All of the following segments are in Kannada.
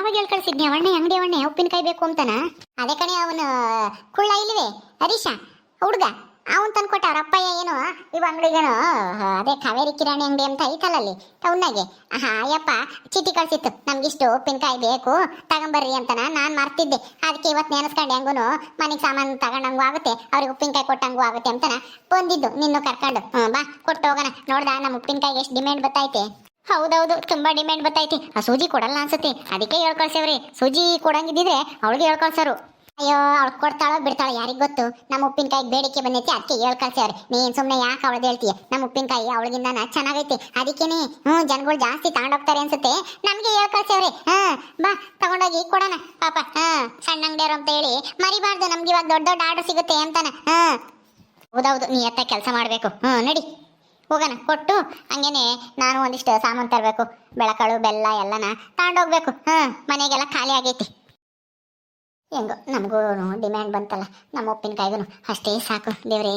ಯಾವಾಗ ಹೇಳಿ ಕಳ್ಸಿದ್ನಿ ಅವಣ್ಣೆ ಅಂಗಡಿ ಅವಣ್ಣೆ ಉಪ್ಪಿನಕಾಯಿ ಬೇಕು ಅಂತಾನ. ಅದೇ ಕಣೆ ಅವನು ಕುಳ್ಳ ಇಲ್ವೇ ಹರೀಶ ಹುಡುಗ ಅವನ್ ತಂದ್ಕೊಟ್ಟ ಅವ್ರ ಅಪ್ಪಯ್ಯ ಏನು ಇವ ಅಂಗಡಿಗೇನು ಅದೇ ಕಾವೇರಿ ಕಿರಾಣಿ ಅಂಗಡಿ ಅಂತ ಐತಲ್ಲ ಅಲ್ಲಿ ಟೌನ್ನಾಗೆ. ಅಯ್ಯಪ್ಪ ಚೀಟಿ ಕಳ್ಸಿತ್ತು ನಮ್ಗಿಷ್ಟು ಉಪ್ಪಿನಕಾಯಿ ಬೇಕು ತಗೊಂಬರ್ರಿ ಅಂತನ. ನಾನು ಮರ್ತಿದ್ದೆ, ಅದಕ್ಕೆ ಇವತ್ತು ನೆನೆಸ್ಕೊಂಡು ಹೆಂಗೂನು ಮನೆಗೆ ಸಾಮಾನು ತಗೊಂಡಂಗೂ ಆಗುತ್ತೆ, ಅವ್ರಿಗೆ ಉಪ್ಪಿನಕಾಯಿ ಕೊಟ್ಟಂಗೂ ಆಗುತ್ತೆ ಅಂತಾನ ಬಂದಿದ್ದು ನಿನ್ನು ಕರ್ಕೊಂಡು. ಬಾ ಕೊಟ್ಟು ಹೋಗೋಣ. ನೋಡ್ದ ನಮ್ಮ ಉಪ್ಪಿನಕಾಯಿಗೆ ಎಷ್ಟು ಡಿಮ್ಯಾಂಡ್ ಬತ್ತೈತೆ. ಹೌದೌದು ತುಂಬಾ ಡಿಮ್ಯಾಂಡ್ ಬತ್ತೈತಿ. ಆ ಸೂಜಿ ಕೊಡಲ್ಲ ಅನ್ಸುತ್ತೆ, ಅದಕ್ಕೆ ಹೇಳ್ಕಳ್ಸೇವ್ರಿ. ಸೂಜಿ ಕೊಡಂಗಿದ್ದಿದ್ರೆ ಅವಳಿಗೆ ಹೇಳ್ಕಳ್ಸರು. ಅಯ್ಯೋ ಅವಳು ಕೊಡ್ತಾಳೋ ಬಿಡ್ತಾಳೋ ಯಾರಿಗ್ ಗೊತ್ತು. ನಮ್ಮ ಉಪ್ಪಿನಕಾಯಿಗೆ ಬೇಡಿಕೆ ಬಂದೈತಿ, ಅದಕ್ಕೆ ಹೇಳ್ಕಳ್ಸೇವ್ರಿ. ನೀನ್ ಸುಮ್ನೆ ಯಾಕೆ ಅವಳದ್ ಹೇಳ್ತೀಯ? ನಮ್ಮ ಉಪ್ಪಿನಕಾಯಿ ಅವಳಿಗಿಂದ ಚೆನ್ನಾಗೈತಿ, ಅದಕ್ಕೇನೆ ಜನಗಳು ಜಾಸ್ತಿ ತಗೊಂಡೋಗ್ತಾರೆ ಅನ್ಸುತ್ತೆ. ನಮ್ಗೆ ಹೇಳ್ಕಳ್ಸೇವ್ರಿ. ಬಾ ತಗೊಂಡೋಗಿ ಕೊಡೋಣ ಪಾಪ. ಸಣ್ಣ ಅಂಗಡಿಯವರು ಅಂತ ಹೇಳಿ ಮರಿಬಾರ್ದು, ನಮ್ಗೆ ಇವಾಗ ದೊಡ್ಡ ದೊಡ್ಡ ಆರ್ಡರ್ ಸಿಗುತ್ತೆ ಅಂತಾನ. ಹೌದೌದು, ನೀ ಎತ್ತ ಕೆಲಸ ಮಾಡ್ಬೇಕು. ನಡಿ ಹೋಗೋಣ. ಕೊಟ್ಟು ಹಂಗೇನೆ ನಾನು ಒಂದಿಷ್ಟು ಸಾಮಾನು ತರಬೇಕು, ಬೆಳಕಾಳು ಬೆಲ್ಲ ಎಲ್ಲನ ತಗೊಂಡೋಗ್ಬೇಕು. ಮನೆಗೆಲ್ಲ ಖಾಲಿ ಆಗೈತಿ. ಹೆಂಗೋ ನಮಗೂ ಡಿಮ್ಯಾಂಡ್ ಬಂತಲ್ಲ, ನಮ್ಮ ಉಪ್ಪಿನಕಾಯಿಗೂ ಅಷ್ಟೇ ಸಾಕು ದೇವ್ರೇ.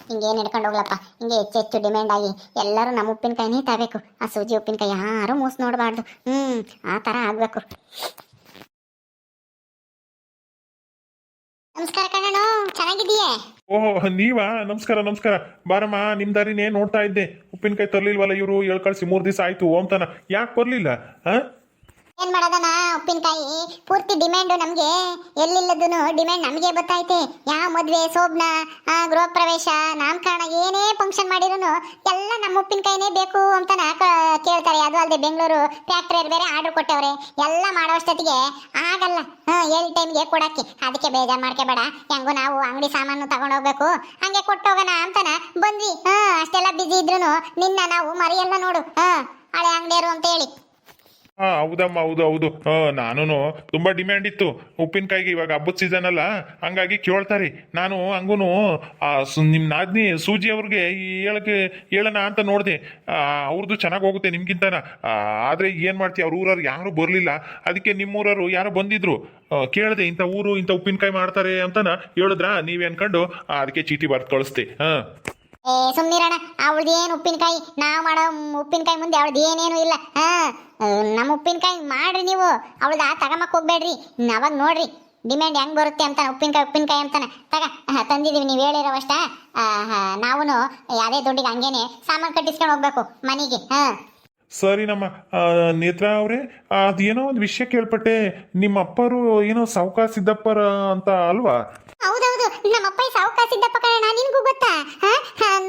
ಹಿಂಗೇನು ಹಿಡ್ಕೊಂಡು ಹೋಗ್ಲಪ್ಪ, ಹಿಂಗೆ ಹೆಚ್ಚು ಡಿಮ್ಯಾಂಡ್ ಆಗಿ ಎಲ್ಲರೂ ನಮ್ಮ ಉಪ್ಪಿನಕಾಯಿನೇ ತರಬೇಕು. ಆ ಸೂಜಿ ಉಪ್ಪಿನಕಾಯಿ ಯಾರೂ ಮೂಸ್ ನೋಡಬಾರ್ದು. ಆ ಥರ ಆಗಬೇಕು. ನಮಸ್ಕಾರ ಕಣ್ಣು, ಚೆನ್ನಾಗಿದೀಯೇ? ಓಹ್ ನೀವಾ? ನಮಸ್ಕಾರ ನಮಸ್ಕಾರ. ಬಾರಮ್ಮ, ನಿಮ್ ದಾರಿನೇ ನೋಡ್ತಾ ಇದ್ದೆ. ಉಪ್ಪಿನಕಾಯಿ ತರ್ಲಿಲ್ವಲ್ಲ ಇವರು, ಕಳ್ಸಿ 3 ದಿವಸ ಆಯ್ತು ಅಂತಾನ. ಯಾಕೆ ಬರ್ಲಿಲ್ಲ? ಏನ್ ಮಾಡೋದನ, ಉಪ್ಪಿನಕಾಯಿ ಪೂರ್ತಿ ಡಿಮ್ಯಾಂಡ್ ನಮ್ಗೆ. ಎಲ್ಲಿಲ್ಲದನು ಡಿಮ್ಯಾಂಡ್ ನಮಗೆ ಗೊತ್ತೈತೆ. ಯಾವ ಮದ್ವೆ ಶೋಭನ ಗೃಹ ಪ್ರವೇಶ ನಾಮಕರಣ ಏನೇ ಫಂಕ್ಷನ್ ಮಾಡಿರೋನು ಎಲ್ಲ ನಮ್ಮ ಉಪ್ಪಿನಕಾಯಿನೇ ಬೇಕು ಅಂತಾನ ಕೇಳ್ತಾರೆ. ಅದು ಅಲ್ಲದೆ ಬೆಂಗಳೂರು ಫ್ಯಾಕ್ಟ್ರಿಯರ್ ಬೇರೆ ಆರ್ಡರ್ ಕೊಟ್ಟವ್ರೆ. ಎಲ್ಲ ಮಾಡೋಷ್ಟೊತ್ತಿಗೆ ಆಗಲ್ಲ ಹೇಳಿ ಟೈಮ್ಗೆ ಕೊಡಕ್ಕೆ. ಅದಕ್ಕೆ ಬೇಜಾರು ಮಾಡ್ಕೋಬೇಡ, ಹೆಂಗು ನಾವು ಅಂಗಡಿ ಸಾಮಾನು ತಗೊಂಡೋಗ್ಬೇಕು, ಹಂಗೆ ಕೊಟ್ಟೋಗೋಣ ಅಂತಾನ ಬಂದ್ವಿ. ಅಷ್ಟೆಲ್ಲ ಬಿಸಿ ಇದ್ರು ನಿನ್ನ ನಾವು ಮರಿಯಲ್ಲ ನೋಡು, ಹಳೆ ಅಂಗಡಿಯರು ಅಂತ ಹೇಳಿ. ಹೌದಮ್ಮ, ಹೌದು ಹೌದು. ನಾನು ತುಂಬಾ ಡಿಮ್ಯಾಂಡ್ ಇತ್ತು ಉಪ್ಪಿನಕಾಯಿಗೆ. ಇವಾಗ ಹಬ್ಬದ ಸೀಸನ್ ಅಲ್ಲ, ಹಂಗಾಗಿ ಕೇಳ್ತಾರೆ. ನಾನು ಹಂಗೂ ನಿಮ್ಮ ನಾದ್ನಿ ಸೂಜಿ ಅವ್ರಿಗೆ ಹೇಳೋಣ ಅಂತ ನೋಡಿದೆ. ಅವ್ರದ್ದು ಚೆನ್ನಾಗಿ ಹೋಗುತ್ತೆ ನಿಮ್ಗಿಂತನ. ಆದರೆ ಏನು ಮಾಡ್ತೀವಿ, ಅವ್ರ ಊರವ್ರು ಯಾರು ಬರಲಿಲ್ಲ. ಅದಕ್ಕೆ ನಿಮ್ಮೂರವರು ಯಾರೋ ಬಂದಿದ್ರು, ಕೇಳಿದೆ ಇಂಥ ಊರು ಇಂಥ ಉಪ್ಪಿನಕಾಯಿ ಮಾಡ್ತಾರೆ ಅಂತನ ಹೇಳಿದ್ರ. ನೀವೇ ಅನ್ಕೊಂಡು ಅದಕ್ಕೆ ಚೀಟಿ ಬರ್ದು ಕಳಿಸ್ತೆ. ಸುಮ್ನಿರಣ, ಅವಳದು ಏನು ಉಪ್ಪಿನಕಾಯಿ, ನಾವು ಮಾಡೋ ಉಪ್ಪಿನಕಾಯಿ ಮುಂದೆ ಅವಳದು ಏನೇನು ಇಲ್ಲ. ನಮ್ಮ ಉಪ್ಪಿನಕಾಯಿ ಮಾಡ್ರಿ ನೀವು, ಅವಳದ ತಗೊಂಬಕ್ ಹೋಗ್ಬೇಡ್ರಿ. ಅವಾಗ ನೋಡ್ರಿ ಡಿಮ್ಯಾಂಡ್ ಹೆಂಗ್ ಬರುತ್ತೆ ಅಂತ. ಉಪ್ಪಿನಕಾಯಿ ಅಂತಾನೆ ತಂದಿದೀವಿ, ನೀವು ಹೇಳಿರೋವಷ್ಟ. ನಾವು ಯಾವುದೇ ದುಡ್ಡಿಗೆ ಹಂಗೇನೆ ಸಾಮಾನು ಕಟ್ಟಿಸ್ಕೊಂಡು ಹೋಗ್ಬೇಕು ಮನೆಗೆ. ಸರಿ ನಮ್ಮ ನೇತ್ರ ಅವರೇ, ಅದೇನೋ ಒಂದು ವಿಷಯ ಕೇಳ್ಪಟ್ಟೆ. ನಿಮ್ಮ ಅಪ್ಪರು ಏನೋ ಸಾವುಕಾರ ಸಿದ್ದಪ್ಪರ ಅಂತ ಅಲ್ವಾ? ಹೌದೌದು, ನಮ್ಮ ಅಪ್ಪ ಸಾವುಕಾರ ಸಿದ್ದಪ್ಪ ಕಣ. ನಿನ್ಗೂ ಗೊತ್ತಾ?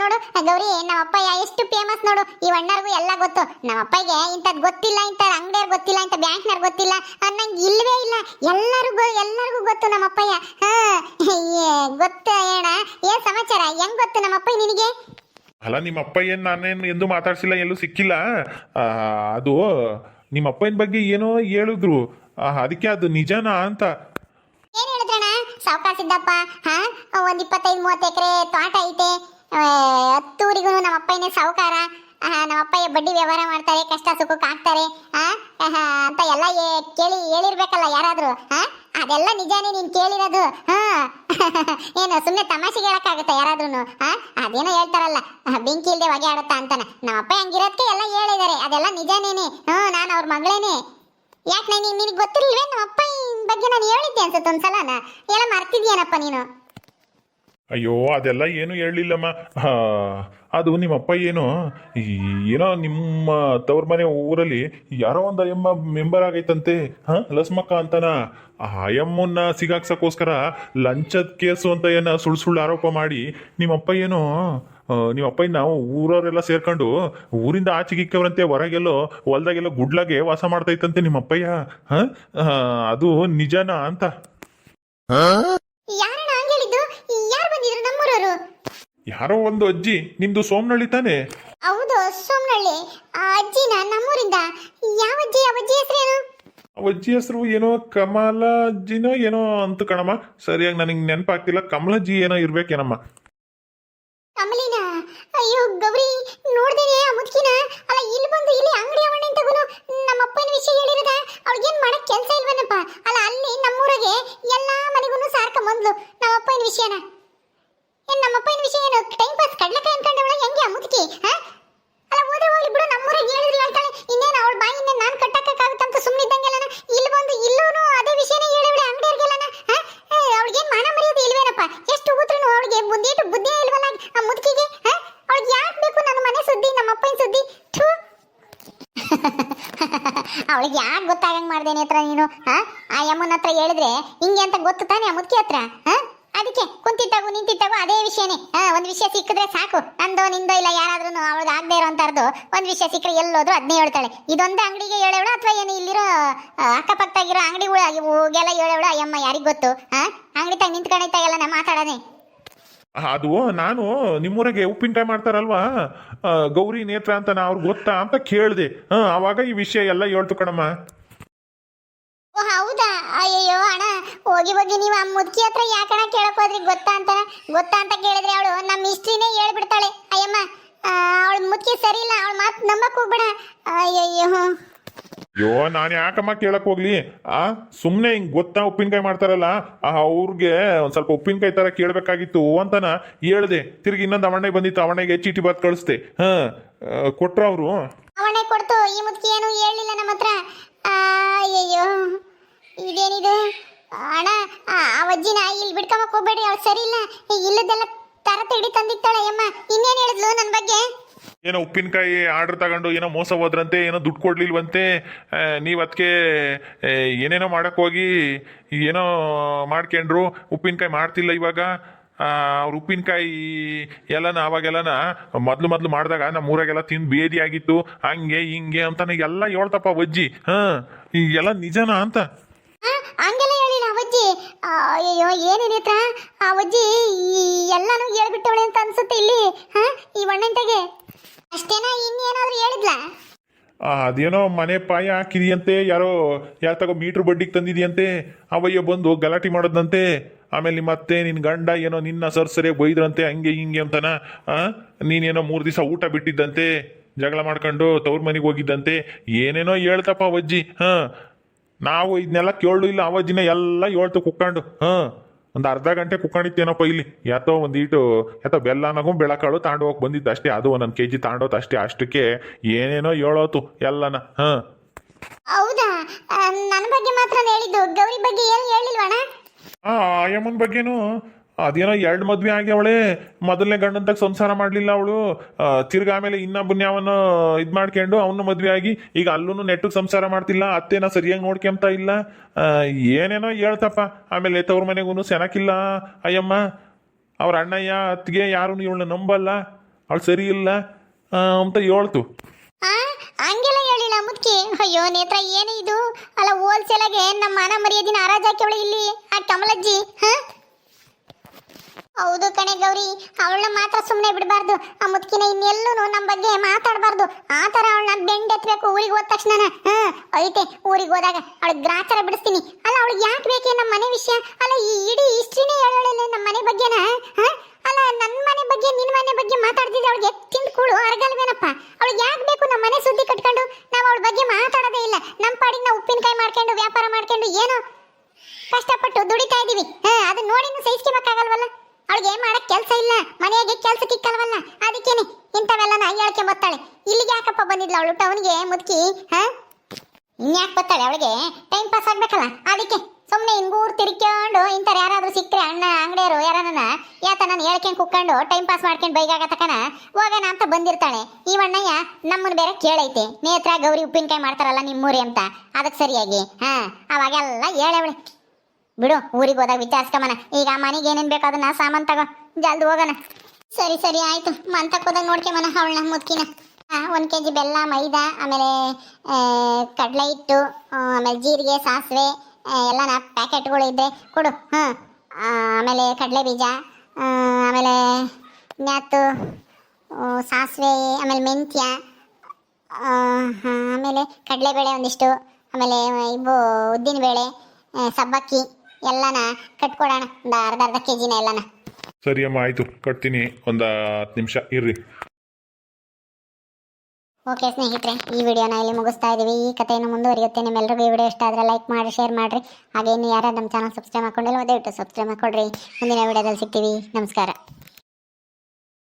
ನೋಡು ಗೌರಿ, ನಮ್ಮ ಅಪ್ಪಯ್ಯ ಎಷ್ಟು ಫೇಮಸ್ ನೋಡು. ಈ ಅಣ್ಣರ್ಗೂ ಎಲ್ಲ ಗೊತ್ತು. ನಮ್ಮ ಅಪ್ಪಗೆ ಇಂಥದ್ದು ಗೊತ್ತಿಲ್ಲ, ಇಂಥ ಅಂಗಡಿಯವ್ರು ಗೊತ್ತಿಲ್ಲ, ಇಂಥ ಬ್ಯಾಂಕ್ನವ್ರು ಗೊತ್ತಿಲ್ಲ ಅನ್ನಂಗೆ ಇಲ್ವೇ ಇಲ್ಲ. ಎಲ್ಲರಿಗೂ ಗೊತ್ತು ನಮ್ಮ ಅಪ್ಪಯ್ಯ. ಗೊತ್ತು ಏನ? ಏನ್ ಸಮಾಚಾರ? ಹೆಂಗ್ ಗೊತ್ತು ನಮ್ಮ ಅಪ್ಪಯ್ಯ ನಿನಗೆ? ಅಲ್ಲ, ನಿಮ್ಮ ಅಪ್ಪ ಏನು ನಾನೇನು ಎಂದೂ ಮಾತಾಡ್ಸಿಲ್ಲ, ಎಲ್ಲೂ ಸಿಕ್ಕಿಲ್ಲ. ಅದು ನಿಮ್ಮ ಅಪ್ಪನ ಬಗ್ಗೆ ಏನೋ ಹೇಳಿದ್ರು, ಅದಕ್ಕೆ ಅದು ನಿಜನಾ ಅಂತ. ಏನ್ ಹೇಳಿದ್ರಣ್ಣ? ಸಾವುಕಾರ ಸಿದ್ದಪ್ಪ ಒಂದ್ 25-30 ಎಕರೆ ತೋಟ ಐತೆ. 10 ಊರಿಗೂ ನಮ್ಮ ಅಪ್ಪನೇ ಸಾವುಕಾರ. ನಮ್ಮ ಅಪ್ಪಯ್ಯ ಬಡ್ಡಿ ವ್ಯವಹಾರ ಮಾಡ್ತಾರೆ, ಕಷ್ಟ ಸುಖಕ್ಕೆ ಹಾಕ್ತಾರೆ ಅಂತ ಎಲ್ಲ ಹೇಳಿರ್ಬೇಕಲ್ಲ ಯಾರಾದ್ರೂ. ಅದೆಲ್ಲ ನಿಜಾನೇ ನೀನ್ ಕೇಳಿರೋದು. ಏನು ಸುಮ್ಮನೆ ತಮಾಷೆಗೆ ಹೇಳಕ್ಕಾಗತ್ತ ಯಾರಾದ್ರೂ? ಅದೇನೋ ಹೇಳ್ತಾರಲ್ಲ, ಬೆಂಕಿ ಇಲ್ದೆ ಹೊಗೆ ಆಡುತ್ತಾ ಅಂತಾನ. ನಮ್ಮ ಅಪ್ಪ ಹಂಗಿರೋದಕ್ಕೆ ಎಲ್ಲ ಹೇಳಿದ್ದಾರೆ, ಅದೆಲ್ಲ ನಿಜಾನೇನೆ. ನಾನು ಅವ್ರ ಮಗಳೇನೆ. ಯಾಕೆ ನಿನಗೆ ಗೊತ್ತಿರ್ಲಿಲ್ವೇ ನಮ್ಮ ಅಪ್ಪ ಬಗ್ಗೆ ನಾನು ಹೇಳಿದ್ದೆ ಅನ್ಸುತ್ತೆ ಒಂದ್ಸಲನ? ಎಲ್ಲ ಮರ್ತಿದ್ಯೇನಪ್ಪ ನೀನು? ಅಯ್ಯೋ, ಅದೆಲ್ಲ ಏನು ಹೇಳಲಿಲ್ಲಮ್ಮ. ಅದು ನಿಮ್ಮಪ್ಪ ಏನೋ ನಿಮ್ಮ ತವ್ರ ಮನೆ ಊರಲ್ಲಿ ಯಾರೋ ಒಂದು ಅಯ್ಯಮ್ಮ ಮೆಂಬರ್ ಆಗೈತಂತೆ, ಲಸ್ಮಕ್ಕ ಅಂತನ. ಆ ಅಯ್ಯಮ್ಮನ್ನ ಸಿಗಾಕ್ಸಕ್ಕೋಸ್ಕರ ಲಂಚದ ಕೇಸು ಅಂತ ಸುಳ್ಳು ಆರೋಪ ಮಾಡಿ ನಿಮ್ಮಪ್ಪ ನಾವು ಊರವರೆಲ್ಲ ಸೇರ್ಕೊಂಡು ಊರಿಂದ ಆಚೆಗಿಕ್ಕವ್ರಂತೆ, ಹೊರಗೆಲ್ಲೋ ಹೊಲ್ದಾಗೆಲ್ಲೋ ಗುಡ್ಲಾಗೆ ವಾಸ ಮಾಡ್ತೈತಂತೆ ನಿಮ್ಮಪ್ಪಯ್ಯ. ಅದು ನಿಜನಾ ಅಂತ. ಯಾರೋ ಒಂದು ಅಜ್ಜಿ, ನಿಮ್ದು ಸೋಮನಹಳ್ಳಿ ತಾನೆ? ಹೌದು, ಸೋಮನಹಳ್ಳಿ. ಅಜ್ಜಿನ ನಮ್ಮೂರಿಂದ. ಯಾವ ಅಜ್ಜಿ ಹೆಸರೇನು? ಅಜ್ಜಿ ಹೆಸರು ಏನೋ ಕಮಲ ಅಜ್ಜಿನೋ ಏನೋ ಅಂತ ಕಣಮ್ಮ, ಸರಿಯಾಗಿ ನನಗೆ ನೆನಪಾಗ್ತಿಲ್ಲ. ಕಮಲಜ್ಜಿ ಏನೋ ಇರ್ಬೇಕೇನಮ್ಮ. ಕಮಲಿನ? ಅಯ್ಯೋ ಗೌರಿ, ನೋಡ್ದೇನೆ ಆ ಮುದುಕಿನ. ಅಲ್ಲ, ಇಲ್ಲಿ ಅಂಗಡಿ ಅವಣ್ಣ ತಗೋನು ನಮ್ಮ ಅಪ್ಪನ ವಿಷಯ ಹೇಳಿರದ. ಅವ್ಳಿಗೇನ್ ಮಾಡಕ್ ಕೆಲಸ ಇಲ್ವನಪ್ಪ? ಅಲ್ಲ, ಅಲ್ಲಿ ನಮ್ಮೂರಿಗೆ ಎಲ್ಲಾ ಮನೆಗೂ ಸಾರ್ಕ ಬಂದ್ಲು ನಮ್ಮ ಅಪ್ಪನ ವಿಷಯನ. ನಮ್ಮ ಅಪ್ಪನ ವಿಷಯ ಏನು ಟೈಮ್ ಪಾಸ್ ಕಡ್ಲಕಾಯಿ ಅನ್ಕೊಂಡವಳ ಹೆಂಗೆ ಆ ಮುದುಕಿ? ಅಲ್ಲ, ಹೋದ್ರೆ ಹೋಗ್ಲಿ ಬಿಡು, ನಮ್ಮೂರಿಗೆ ಹೇಳಿದ್ರು ಹೇಳ್ತಾಳೆ. ಇನ್ನೇನು ಅವಳ ಬಾಯಿಂದ ನಾನು ಕಟ್ಟಕ್ಕಾಗುತ್ತಂತ ಸುಮ್ಮನಿದ್ದಂಗೆಲ್ಲ ಇಲ್ಲಿ ಬಂದು ಅವಳಿಗೆ ಯಾಕೆ ಗೊತ್ತಾಗಂಗ್ ಮಾಡ್ದೆ ನೇತ್ರ ನೀನು ಆ ಯಮ್ಮನ ಹತ್ರ ಹೇಳಿದ್ರೆ ಹಿಂಗೆ ಅಂತ ಗೊತ್ತು ತಾನೆ ಆ ಮುದುಕಿ ಹತ್ರ ಅದಕ್ಕೆ ಕುಂತಿದ್ದಾಗು ನಿಂತಿದ್ದಾಗು ಅದೇ ವಿಷಯನೇ ಒಂದು ವಿಷಯ ಸಿಕ್ಕಿದ್ರೆ ಸಾಕು ನಂದೋ ನಿಂದೋ ಇಲ್ಲ ಯಾರಾದ್ರೂ ಅವಳಿಗೆ ಆಗದೆ ಇರೋಂಥದ್ದು ಒಂದು ವಿಷಯ ಸಿಕ್ಕರೆ ಎಲ್ಲೋದ್ರು ಅದನ್ನೇ ಹೇಳ್ತಾಳೆ ಇದೊಂದೇ ಅಂಗಡಿಗೆ ಹೇಳೋಳು ಅಥವಾ ಏನು ಇಲ್ಲಿರೋ ಅಕ್ಕಪಕ್ಕದಾಗಿರೋ ಅಂಗಡಿಗಳು ಇವಾಗೆಲ್ಲ ಹೇಳೋಳು ಅಯ್ಯಮ್ಮ ಯಾರಿಗೆ ಗೊತ್ತು ಅಂಗಡಿ ತಾಗ ನಿಂತ್ಕೊಂಡಿದ್ದಾಗೆಲ್ಲ ನಾ ಮಾತಾಡೋದೆ ಅದು ನಾನು ನಿಮ್ಮೂರಾಗೆ ಉಪ್ಪಿನಕಾಯಿ ಮಾಡ್ತಾರಲ್ವಾ ಗೌರಿ ನೇತ್ರ ಅಂತ ನಾ ಅವ್ರಿಗೆ ಗೊತ್ತಾ ಅಂತ ಕೇಳಿದೆ ಆವಾಗ ಈ ವಿಷಯ ಎಲ್ಲ ಹೇಳ್ತು ಕಣಮ್ಮ. ಓ ಹೌದಾ ಅಯ್ಯಯ್ಯೋ ಅಣ್ಣ ಹೋಗಿ ಹೋಗಿ ನೀವು ಆ ಮುದುಕಿ ಹತ್ರ ಯಾಕಣ ಕೇಳಕ್ ಹೋದ್ರಿ ಗೊತ್ತಾ ಅಂತ ಕೇಳಿದ್ರೆ ಅವಳು ನಮ್ಮ ಹಿಸ್ಟ್ರಿನೇ ಹೇಳ್ಬಿಡ್ತಾಳೆ ಅಯ್ಯಮ್ಮ ಅವಳ ಮುದುಕಿ ಸರಿ ಇಲ್ಲ ಅವಳ ಮಾತು ನಂಬಕ್ ಹೋಗ್ಬೇಡ ಅಯ್ಯೋ ನಾನು ಯಾಕಮ್ಮ ಕೇಳಕ್ ಹೋಗ್ಲಿ ಸುಮ್ಮನೆ ಹಿಂಗ್ ಗೊತ್ತಾ ಉಪ್ಪಿನಕಾಯಿ ಮಾಡ್ತಾರಲ್ಲ ಅವ್ರಿಗೆ ಒಂದ್ ಸ್ವಲ್ಪ ಉಪ್ಪಿನಕಾಯಿ ತರ ಕೇಳ್ಬೇಕಾಗಿತ್ತು ಅಂತನ ಹೇಳ್ದೆ. ತಿರ್ಗಿ ಇನ್ನೊಂದು ಅವಣ್ಣೆ ಬಂದಿತ್ತು, ಅವಣ್ಣೆಗೆ ಚೀಟಿ ಬತ್ ಕಳಿಸ್ದೆ. ಕೊಟ್ರ ಅವರು ಅವಣ್ಣೆ ಕೊಡ್ತು. ಈ ಮುದುಕಿ ಏನು ಹೇಳಿಲ್ಲ ನಮ್ಮ ಹತ್ರ. ಅಯ್ಯಯ್ಯೋ ಇದೇನಿದು ಅಣ್ಣ, ಆ ಅಜ್ಜಿನ ಇಲ್ಲಿ ಬಿಡ್ಕೊಂಬಕ್ ಹೋಗ್ಬೇಡಿ, ಅವಳು ಸರಿ ಇಲ್ಲ, ಇಲ್ಲದೆಲ್ಲ ತರ ತಿಡಿ ತಂದಿತ್ತಾಳೆ ಅಯ್ಯಮ್ಮ. ಇನ್ನೇನು ಹೇಳಿದ್ಲು ನನ್ನ ಬಗ್ಗೆ? ಏನೋ ಉಪ್ಪಿನಕಾಯಿ ಆರ್ಡರ್ ತಗೊಂಡು ಏನೋ ಮೋಸ ಹೋದ್ರಂತೆ, ಏನೋ ದುಡ್ಡು ಕೊಡ್ಲಿಲ್ವಂತೆ, ನೀವು ಅದಕ್ಕೆ ಏನೇನೋ ಮಾಡಕ್ ಹೋಗಿ ಏನೋ ಮಾಡ್ಕೊಂಡ್ರು, ಉಪ್ಪಿನಕಾಯಿ ಮಾಡ್ತಿಲ್ಲ ಇವಾಗ. ಅವ್ರ ಉಪ್ಪಿನಕಾಯಿ ಎಲ್ಲನ ಅವಾಗೆಲ್ಲನ ಮೊದ್ಲು ಮಾಡಿದಾಗ ನಮ್ಮ ಊರಾಗೆಲ್ಲ ತಿಂದು ಬೇದಿ ಆಗಿತ್ತು, ಹಂಗೆ ಹಿಂಗೆ ಅಂತಾನೆ ಎಲ್ಲ ಹೇಳ್ತಪ್ಪ ಅಜ್ಜಿ. ಎಲ್ಲ ನಿಜನಾ ಅಂತ ಹಂಗೆಲ್ಲ ಹೇಳಿಲ್ಲ ಅವಜ್ಜಿ. ಅಯ್ಯೋ ಏನೇನಿತ್ರ ಆ ಅಜ್ಜಿ ಎಲ್ಲಾನು ಹೇಳ್ಬಿಟ್ಟವಳೆ ಅಂತ ಅನ್ಸುತ್ತೆ ಇಲ್ಲಿ ಈ ಒಣ್ಣಂತೆಗೆ. ಅಷ್ಟೇನಾ ಇನ್ನೇನಾದ್ರೂ ಹೇಳಿದ್ಲಾ? ಅದೇನೋ ಮನೆ ಪಾಯ ಹಾಕಿದೆಯಂತೆ, ಯಾರ ತಗೋ ಮೀಟ್ರ್ ಬಡ್ಡಿಗೆ ತಂದಿದೆಯಂತೆ, ಅವಯ್ಯ ಬಂದು ಗಲಾಟೆ ಮಾಡೋದಂತೆ. ಆಮೇಲೆ ಮತ್ತೆ ನಿನ್ನ ಗಂಡ ಏನೋ ನಿನ್ನ ಸರಿಯಾಗಿ ಬೈದ್ರಂತೆ, ಹಂಗೆ ಹಿಂಗೆ ಅಂತನ. ನೀನೇನೋ 3 ದಿವಸ ಊಟ ಬಿಟ್ಟಿದ್ದಂತೆ, ಜಗಳ ಮಾಡ್ಕೊಂಡು ತವ್ರ ಮನೆಗೆ ಹೋಗಿದ್ದಂತೆ, ಏನೇನೋ ಹೇಳ್ತಪ್ಪ ಅವಜ್ಜಿ. ನಾವು ಇದನ್ನೆಲ್ಲ ಕೇಳಲು ಇಲ್ಲ, ಅವಜ್ಜಿನ ಎಲ್ಲ ಹೇಳ್ತು ಕುಕ್ಕೊಂಡು. ಒಂದು ಅರ್ಧ ಗಂಟೆ ಕುಕ್ಕೊಂಡಿತ್ತೇನಪ್ಪ ಇಲ್ಲಿ. ಯಾತೋ ಯಾತೋ ಬೆಲ್ಲನಾಗೂ ಬೆಳಕಾಳು ತಾಂಡು ಹೋಗಿ ಬಂದಿದ್ದು ಅಷ್ಟೇ. ಅದು 1 kg ತಾಂಡೋತು ಅಷ್ಟೇ. ಅಷ್ಟಕ್ಕೆ ಏನೇನೋ ಹೇಳೋತು ಎಲ್ಲನ. ಹೌದಾ? ನನ್ನ ಬಗ್ಗೆ ಮಾತ್ರ ಹೇಳಿದ್ದು, ಗೌರಿ ಬಗ್ಗೆ ಏನು ಹೇಳಿಲ್ವಣ್ಣ? ಆಯಮ್ಮನ ಬಗ್ಗೆನೂ ಅದೇನೋ 2 ಮದ್ವೆ ಆಗ್ಯವಳೆ. ಮೊದಲನೇ ಗಂಡಂತಾಗ ಸಂಸಾರ ಮಾಡಲಿಲ್ಲ ಅವಳು. ತಿರ್ಗಾ ಆಮೇಲೆ ಇನ್ನೊಬ್ಬನ ಯಾವನು ಇದು ಮಾಡ್ಕೊಂಡು ಅವನು ಮದ್ವೆ ಆಗಿ ಈಗ ಅಲ್ಲೂ ನೆಟ್ಟಿಗೆ ಸಂಸಾರ ಮಾಡ್ತಿಲ್ಲ, ಅತ್ತೇನ ಸರಿಯಾಗಿ ನೋಡ್ಕೊಂತ ಇಲ್ಲ, ಏನೇನೋ ಹೇಳ್ತಪ್ಪ. ಆಮೇಲೆ ತವ್ರ ಮನೆಗೂ ಸೆನಕಿಲ್ಲ ಅಯ್ಯಮ್ಮ. ಅವ್ರ ಅಣ್ಣಯ್ಯ ಅತ್ತಿಗೆ ಯಾರು ಇವಳನ್ನ ನಂಬಲ್ಲ, ಅವಳು ಸರಿ ಇಲ್ಲ ಅಂತ ಹೇಳ್ತು. ಹಂಗೆಲ್ಲ ಹೇಳಿಲ್ಲ ಮುದ್ಕಿ. ಅಯ್ಯೋ ನೇತ್ರ ಏನೇ ಇದು ಅಲ್ಲ, ಹೋಲ್ಸೇಲಾಗೆ ನಮ್ಮ ಮಾನ ಮರ್ಯಾದಿನ ಹರಾಜಾಕಿ ಇಲ್ಲಿ ಆ ಕಮಲಜ್ಜಿ. ಹೌದು ಕಣೆ ಗೌರಿ, ಅವಳನ್ನ ಮಾತ್ರ ಸುಮ್ಮನೆ ಬಿಡಬಾರ್ದು. ಆ ಮುದ್ಕಿನ ಇನ್ನೆಲ್ಲೂ ನಮ್ಮ ಬಗ್ಗೆ ಮಾತಾಡಬಾರ್ದು. ಆ ಥರ ಅವಳನ್ನ ಬೆಂಡೆತ್ಬೇಕು ಊರಿಗೆ ಹೋದ ತಕ್ಷಣ. ಐತೆ ಊರಿಗೆ ಹೋದಾಗ ಅವಳಿಗೆ ಗ್ರಾಚಾರ ಬಿಡಿಸ್ತೀನಿ. ಅಲ್ಲ ಅವಳಿಗೆ ಯಾಕೆ ಬೇಕೇ ನಮ್ಮ ಮನೆ ವಿಷಯ? ಅಲ್ಲ ಈ ಇಡೀ ಹಿಸ್ಟ್ರಿನೇ ಹೇಳೋಳಲ್ಲ ನಮ್ಮ ಮನೆ ಬಗ್ಗೆನ. ಅಲ್ಲ ನನ್ನ ಮನೆ ಬಗ್ಗೆ ನಿನ್ನ ಮನೆ ಬಗ್ಗೆ ಮಾತಾಡ್ತಿದ್ದೆ ಅವಳಿಗೆ ತಿಂದು ಕೂಳು ಅರಗಲ್ವೇನಪ್ಪ? ಅವಳಿಗೆ ಯಾಕೆ ಬೇಕು ನಮ್ಮ ಮನೆ ಸುದ್ದಿ ಕಟ್ಕೊಂಡು? ನಾವು ಅವಳ ಬಗ್ಗೆ ಮಾತಾಡೋದೇ ಇಲ್ಲ. ನಮ್ಮ ಪಾಡಿಗೆ ನಾವು ಉಪ್ಪಿನಕಾಯಿ ಮಾಡ್ಕೊಂಡು ವ್ಯಾಪಾರ ಮಾಡ್ಕೊಂಡು ಏನೋ ಕಷ್ಟಪಟ್ಟು ದುಡಿತಾ ಇದೀವಿ. ಅದನ್ನ ನೋಡಿನೂ ಸಹಿಸ್ಕೊಬೇಕಾಗಲ್ವಲ್ಲ? ಅವಳಿಗೆ ಏನ್ ಮಾಡಕ್ ಕೆಲಸ ಇಲ್ಲ, ಮನೆಯಾಗೆ ಕೆಲಸ ಕಿಕ್ಕಲ್ವಲ್ಲ, ಅದಕ್ಕೇನೆ ಇಂಥವೆಲ್ಲ ಹೇಳ್ಕೆ ಬರ್ತಾಳೆ. ಇಲ್ಲಿಗೆ ಯಾಕಪ್ಪ ಬಂದಿದ್ಲ ಅವಳು ಟೌನ್ಗೆ ಮುದುಕಿ? ಇನ್ಯಾಕೆ ಬರ್ತಾಳೆ? ಅವಳಿಗೆ ಟೈಮ್ ಪಾಸ್ ಆಗ್ಬೇಕಲ್ಲ, ಅದಕ್ಕೆ ಸುಮ್ಮನೆ ಹಿಂಗೂರ್ ತಿರ್ಕೊಂಡು ಇಂಥವ್ರು ಯಾರಾದ್ರೂ ಸಿಕ್ಕರೆ ಅಣ್ಣ ಅಂಗಡಿಯರು ಯಾರನ್ನ ನಾನು ಹೇಳ್ಕೊಂಡು ಕುಕ್ಕೊಂಡು ಟೈಮ್ ಪಾಸ್ ಮಾಡ್ಕೊಂಡು ಬೈಗಾಗ ತಕನ ಹೋಗೋಣ ಅಂತ ಬಂದಿರ್ತಾಳೆ. ಈ ಅಣ್ಣಯ್ಯ ನಮ್ಮನ್ನು ಬೇರೆ ಕೇಳೈತೆ, ನೇತ್ರ ಗೌರಿ ಉಪ್ಪಿನಕಾಯಿ ಮಾಡ್ತಾರಲ್ಲ ನಿಮ್ಮೂರಿ ಅಂತ, ಅದಕ್ಕೆ ಸರಿಯಾಗಿ ಅವಾಗೆಲ್ಲ ಹೇಳವಳೆ. ಬಿಡು, ಊರಿಗೆ ಹೋದಾಗ ವಿಚಾರಿಸ್ಕೊಂಬನ. ಈಗ ಮನೆಗೆ ಏನೇನು ಬೇಕು ಅದನ್ನ ಸಾಮಾನು ತಗೋ, ಜಲ್ದಿ ಹೋಗೋಣ. ಸರಿ ಆಯ್ತು. ಮಂತಕ್ಕೆ ಹೋದಾಗ ನೋಡ್ಕೊಂಬನ ಅವಳನ್ನ ಮುದ್ಕಿನ. 1 kg ಬೆಲ್ಲ, ಮೈದಾ, ಆಮೇಲೆ ಕಡಲೆ ಹಿಟ್ಟು, ಆಮೇಲೆ ಜೀರಿಗೆ, ಸಾಸಿವೆ ಎಲ್ಲನ ಪ್ಯಾಕೆಟ್ಗಳು ಇದ್ದರೆ ಕೊಡು. ಆಮೇಲೆ ಕಡಲೆ ಬೀಜ, ಆಮೇಲೆ ನ್ಯಾತು, ಸಾಸಿವೆ, ಆಮೇಲೆ ಮೆಂತ್ಯ, ಆಮೇಲೆ ಕಡಲೆಬೇಳೆ ಒಂದಿಷ್ಟು, ಆಮೇಲೆ ಇವು ಉದ್ದಿನಬೇಳೆ, ಸಬ್ಬಕ್ಕಿ ಎಲ್ಲನ ಕಟ್ಕೊಡೋಣ. ಒಂದು ಅರ್ಧ kgನ ಎಲ್ಲನ. ಸರಿ ಅಮ್ಮ, ಆಯ್ತು, ಕಟ್ತೀನಿ. ಒಂದು 10 ನಿಮಿಷ ಇರ್ರಿ. ಓಕೆ ಸ್ನೇಹಿತರೆ, ಈ ವಿಡಿಯೋನ ಇಲ್ಲಿ ಮುಗಿಸ್ತಾ ಇದ್ದೀವಿ. ಈ ಕಥೆಯನ್ನು ಮುಂದುವರಿಯುತ್ತೆ. ನಿಮ್ಮೆಲ್ಲರಿಗೂ ಈ ವಿಡಿಯೋ ಇಷ್ಟ ಆದರೆ ಲೈಕ್ ಮಾಡಿ, ಶೇರ್ ಮಾಡಿರಿ. ಹಾಗೆ ಇನ್ನು ಯಾರು ನಮ್ಮ ಚಾನಲ್ ಸಬ್ಸ್ಕ್ರೈಬ್ ಮಾಡ್ಕೊಂಡಿಲ್ಲ ದಯವಿಟ್ಟು ಸಬ್ಸ್ಕ್ರೈಬ್ ಮಾಡ್ಕೊಳ್ರಿ. ಮುಂದಿನ ವಿಡಿಯೋದಲ್ಲಿ ಸಿಗ್ತೀವಿ. ನಮಸ್ಕಾರ.